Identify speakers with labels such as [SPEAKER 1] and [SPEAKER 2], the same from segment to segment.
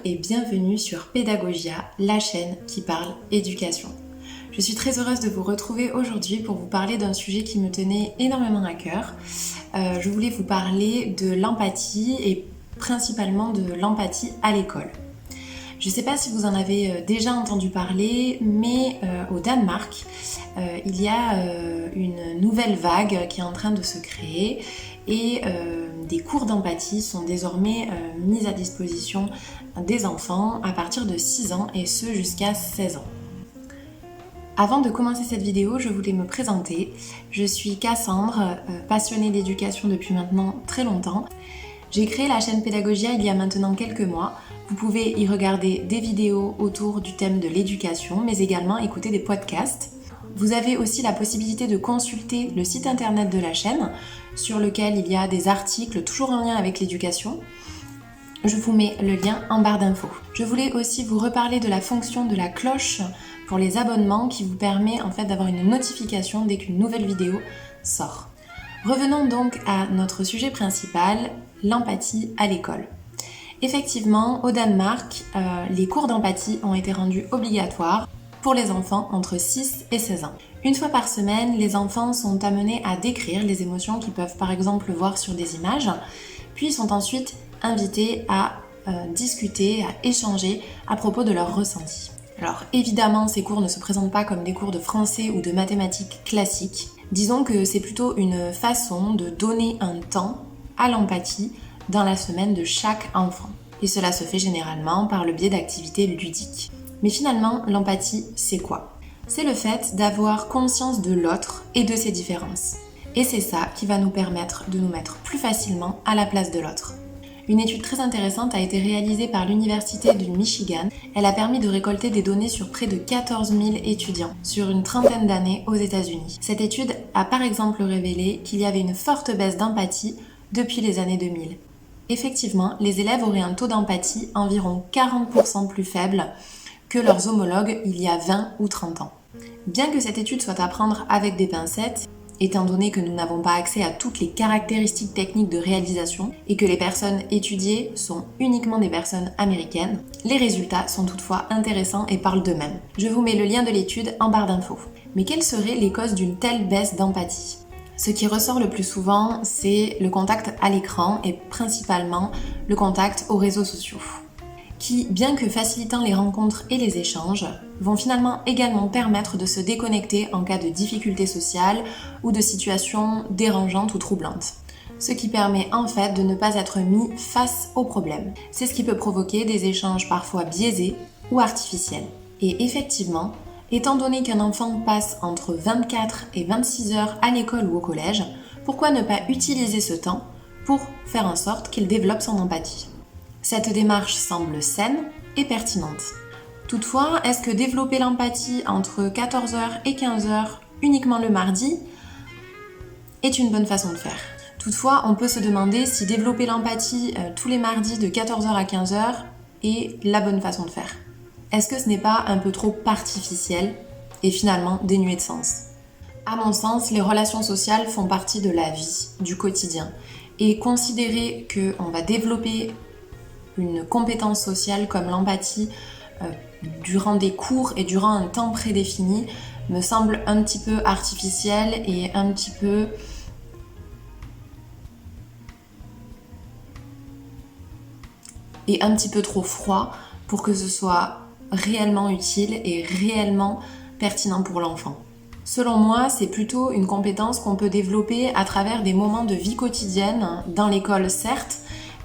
[SPEAKER 1] et bienvenue sur Pédagogia, la chaîne qui parle éducation. Je suis très heureuse de vous retrouver aujourd'hui pour vous parler d'un sujet qui me tenait énormément à cœur. Je voulais vous parler de l'empathie et principalement de l'empathie à l'école. Je ne sais pas si vous en avez déjà entendu parler, mais au Danemark, il y a une nouvelle vague qui est en train de se créer et des cours d'empathie sont désormais mis à disposition des enfants à partir de 6 ans et ce jusqu'à 16 ans. Avant de commencer cette vidéo, je voulais me présenter. Je suis Cassandre, passionnée d'éducation depuis maintenant très longtemps. J'ai créé la chaîne Pédagogia il y a maintenant quelques mois. Vous pouvez y regarder des vidéos autour du thème de l'éducation, mais également écouter des podcasts. Vous avez aussi la possibilité de consulter le site internet de la chaîne, sur lequel il y a des articles toujours en lien avec l'éducation. Je vous mets le lien en barre d'infos. Je voulais aussi vous reparler de la fonction de la cloche pour les abonnements qui vous permet en fait d'avoir une notification dès qu'une nouvelle vidéo sort. Revenons donc à notre sujet principal, l'empathie à l'école. Effectivement, au Danemark, les cours d'empathie ont été rendus obligatoires pour les enfants entre 6 et 16 ans. Une fois par semaine, les enfants sont amenés à décrire les émotions qu'ils peuvent par exemple voir sur des images, puis sont ensuite invités à discuter, à échanger à propos de leurs ressentis. Alors évidemment, ces cours ne se présentent pas comme des cours de français ou de mathématiques classiques. Disons que c'est plutôt une façon de donner un temps à l'empathie dans la semaine de chaque enfant. Et cela se fait généralement par le biais d'activités ludiques. Mais finalement, l'empathie, c'est quoi ? C'est le fait d'avoir conscience de l'autre et de ses différences. Et c'est ça qui va nous permettre de nous mettre plus facilement à la place de l'autre. Une étude très intéressante a été réalisée par l'Université du Michigan. Elle a permis de récolter des données sur près de 14 000 étudiants sur une trentaine d'années aux États-Unis. Cette étude a par exemple révélé qu'il y avait une forte baisse d'empathie depuis les années 2000. Effectivement, les élèves auraient un taux d'empathie environ 40% plus faible que leurs homologues il y a 20 ou 30 ans. Bien que cette étude soit à prendre avec des pincettes, étant donné que nous n'avons pas accès à toutes les caractéristiques techniques de réalisation et que les personnes étudiées sont uniquement des personnes américaines, les résultats sont toutefois intéressants et parlent d'eux-mêmes. Je vous mets le lien de l'étude en barre d'infos. Mais quelles seraient les causes d'une telle baisse d'empathie ? Ce qui ressort le plus souvent, c'est le contact à l'écran et principalement le contact aux réseaux sociaux, qui, bien que facilitant les rencontres et les échanges, vont finalement également permettre de se déconnecter en cas de difficultés sociales ou de situations dérangeantes ou troublantes. Ce qui permet en fait de ne pas être mis face aux problèmes. C'est ce qui peut provoquer des échanges parfois biaisés ou artificiels. Et effectivement, étant donné qu'un enfant passe entre 24 et 26 heures à l'école ou au collège, pourquoi ne pas utiliser ce temps pour faire en sorte qu'il développe son empathie ? Cette démarche semble saine et pertinente. Toutefois, est-ce que développer l'empathie entre 14h et 15h uniquement le mardi est une bonne façon de faire ? Toutefois, on peut se demander si développer l'empathie tous les mardis de 14h à 15h est la bonne façon de faire. Est-ce que ce n'est pas un peu trop artificiel et finalement dénué de sens ? À mon sens, les relations sociales font partie de la vie, du quotidien. Et considérer qu'on va développer une compétence sociale comme l'empathie durant des cours et durant un temps prédéfini me semble un petit peu artificiel et un petit peu trop froid pour que ce soit réellement utile et réellement pertinent pour l'enfant. Selon moi, c'est plutôt une compétence qu'on peut développer à travers des moments de vie quotidienne, dans l'école certes,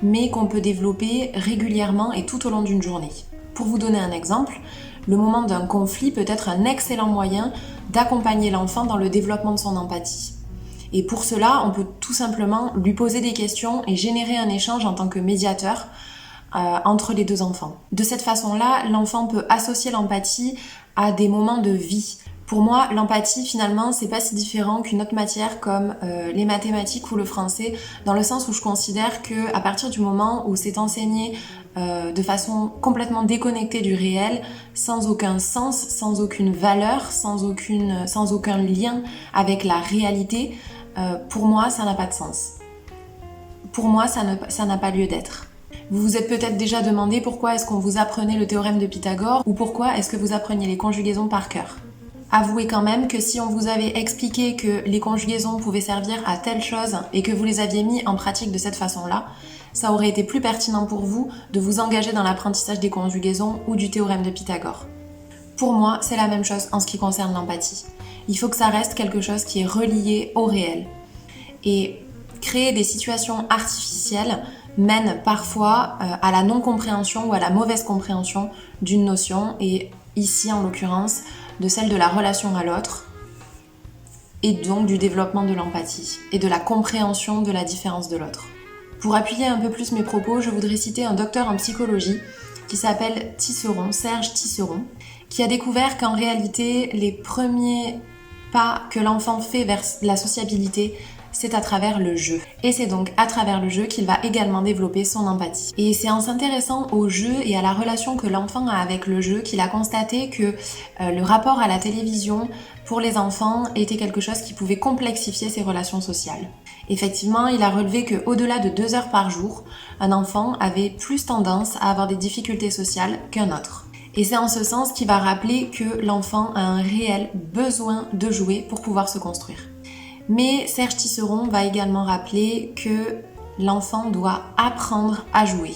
[SPEAKER 1] mais qu'on peut développer régulièrement et tout au long d'une journée. Pour vous donner un exemple, le moment d'un conflit peut être un excellent moyen d'accompagner l'enfant dans le développement de son empathie. Et pour cela, on peut tout simplement lui poser des questions et générer un échange en tant que médiateur entre les deux enfants. De cette façon-là, l'enfant peut associer l'empathie à des moments de vie. Pour moi, l'empathie, finalement, c'est pas si différent qu'une autre matière comme les mathématiques ou le français, dans le sens où je considère que à partir du moment où c'est enseigné de façon complètement déconnectée du réel, sans aucun sens, sans aucune valeur, sans aucun lien avec la réalité, pour moi, ça n'a pas de sens. Pour moi, ça n'a pas lieu d'être. Vous vous êtes peut-être déjà demandé pourquoi est-ce qu'on vous apprenait le théorème de Pythagore ou pourquoi est-ce que vous appreniez les conjugaisons par cœur. Avouez quand même que si on vous avait expliqué que les conjugaisons pouvaient servir à telle chose et que vous les aviez mis en pratique de cette façon-là, ça aurait été plus pertinent pour vous de vous engager dans l'apprentissage des conjugaisons ou du théorème de Pythagore. Pour moi, c'est la même chose en ce qui concerne l'empathie. Il faut que ça reste quelque chose qui est relié au réel. Et créer des situations artificielles mène parfois à la non-compréhension ou à la mauvaise compréhension d'une notion, et ici en l'occurrence de celle de la relation à l'autre, et donc du développement de l'empathie et de la compréhension de la différence de l'autre. Pour appuyer un peu plus mes propos, je voudrais citer un docteur en psychologie qui s'appelle Tisseron, Serge Tisseron, qui a découvert qu'en réalité, les premiers pas que l'enfant fait vers la sociabilité, c'est à travers le jeu. Et c'est donc à travers le jeu qu'il va également développer son empathie. Et c'est en s'intéressant au jeu et à la relation que l'enfant a avec le jeu qu'il a constaté que le rapport à la télévision pour les enfants était quelque chose qui pouvait complexifier ses relations sociales. Effectivement, il a relevé qu'au-delà de 2 heures par jour, un enfant avait plus tendance à avoir des difficultés sociales qu'un autre. Et c'est en ce sens qu'il va rappeler que l'enfant a un réel besoin de jouer pour pouvoir se construire. Mais Serge Tisseron va également rappeler que l'enfant doit apprendre à jouer.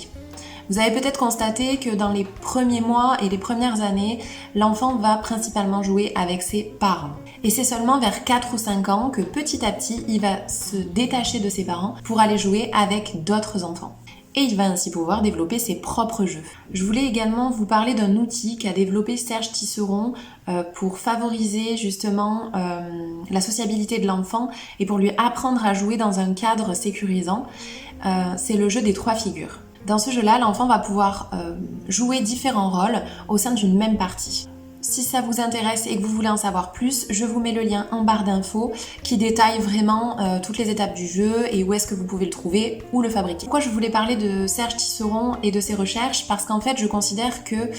[SPEAKER 1] Vous avez peut-être constaté que dans les premiers mois et les premières années, l'enfant va principalement jouer avec ses parents. Et c'est seulement vers 4 ou 5 ans que petit à petit, il va se détacher de ses parents pour aller jouer avec d'autres enfants. Et il va ainsi pouvoir développer ses propres jeux. Je voulais également vous parler d'un outil qu'a développé Serge Tisseron pour favoriser justement la sociabilité de l'enfant et pour lui apprendre à jouer dans un cadre sécurisant. C'est le jeu des 3 figures. Dans ce jeu-là, l'enfant va pouvoir jouer différents rôles au sein d'une même partie. Si ça vous intéresse et que vous voulez en savoir plus, je vous mets le lien en barre d'infos qui détaille vraiment toutes les étapes du jeu et où est-ce que vous pouvez le trouver ou le fabriquer. Pourquoi je voulais parler de Serge Tisseron et de ses recherches? Parce qu'en fait, je considère que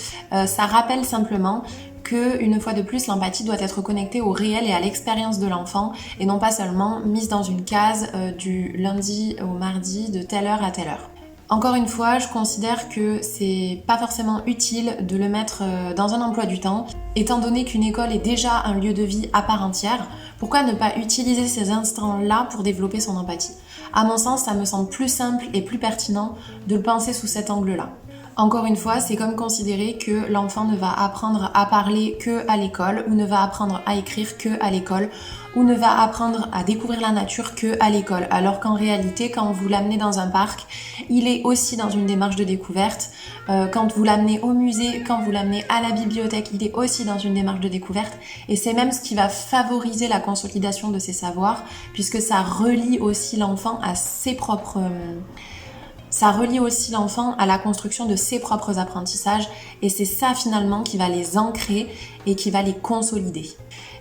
[SPEAKER 1] ça rappelle simplement qu'une fois de plus, l'empathie doit être connectée au réel et à l'expérience de l'enfant et non pas seulement mise dans une case du lundi au mardi de telle heure à telle heure. Encore une fois, je considère que c'est pas forcément utile de le mettre dans un emploi du temps, étant donné qu'une école est déjà un lieu de vie à part entière. Pourquoi ne pas utiliser ces instants-là pour développer son empathie? À mon sens, ça me semble plus simple et plus pertinent de le penser sous cet angle-là. Encore une fois, c'est comme considérer que l'enfant ne va apprendre à parler que à l'école, ou ne va apprendre à écrire que à l'école, ou ne va apprendre à découvrir la nature que à l'école. Alors qu'en réalité, quand vous l'amenez dans un parc, il est aussi dans une démarche de découverte. Quand vous l'amenez au musée, quand vous l'amenez à la bibliothèque, il est aussi dans une démarche de découverte. Et c'est même ce qui va favoriser la consolidation de ses savoirs, puisque ça relie aussi l'enfant à ses propres... Ça relie aussi l'enfant à la construction de ses propres apprentissages et c'est ça finalement qui va les ancrer et qui va les consolider.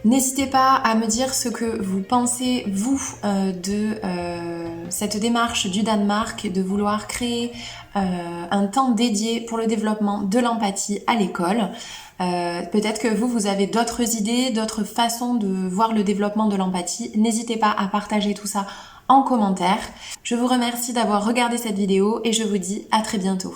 [SPEAKER 1] N'hésitez pas à me dire ce que vous pensez, vous, de cette démarche du Danemark de vouloir créer un temps dédié pour le développement de l'empathie à l'école. Peut-être que vous avez d'autres idées, d'autres façons de voir le développement de l'empathie. N'hésitez pas à partager tout ça en commentaire. Je vous remercie d'avoir regardé cette vidéo et je vous dis à très bientôt.